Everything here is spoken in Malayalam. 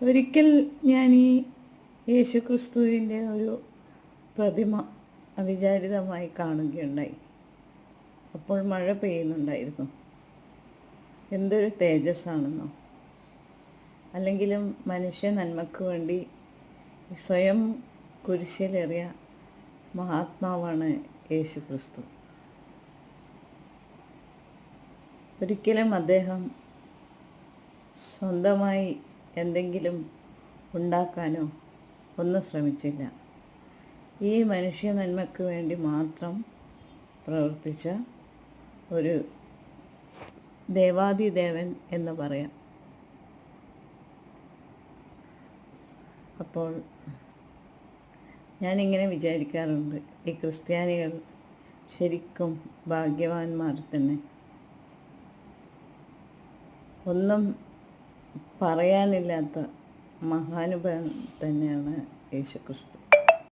ഒരിക്കൽ ഞാൻ ഈ യേശുക്രിസ്തുവിൻ്റെ ഒരു പ്രതിമ അവിചാരിതമായി കാണുകയുണ്ടായി. അപ്പോൾ മഴ പെയ്യുന്നുണ്ടായിരുന്നു. എന്തൊരു തേജസ്സാണെന്നോ! അല്ലെങ്കിലും മനുഷ്യ നന്മയ്ക്ക് വേണ്ടി സ്വയം കുരിശിലേറിയ മഹാത്മാവാണ് യേശുക്രിസ്തു. ഒരിക്കലും അദ്ദേഹം സ്വന്തമായി എന്തെങ്കിലും ഉണ്ടാക്കാനോ ഒന്നും ശ്രമിച്ചില്ല. ഈ മനുഷ്യ നന്മയ്ക്ക് വേണ്ടി മാത്രം പ്രവർത്തിച്ച ഒരു ദേവാദിദേവൻ എന്ന് പറയാം. അപ്പോൾ ഞാനിങ്ങനെ വിചാരിക്കാറുണ്ട്, ഈ ക്രിസ്ത്യാനികൾ ശരിക്കും ഭാഗ്യവാന്മാർ തന്നെ. ഒന്നും പറയാനില്ലാത്ത മഹാനുഭാവൻ തന്നെയാണ് യേശുക്രിസ്തു.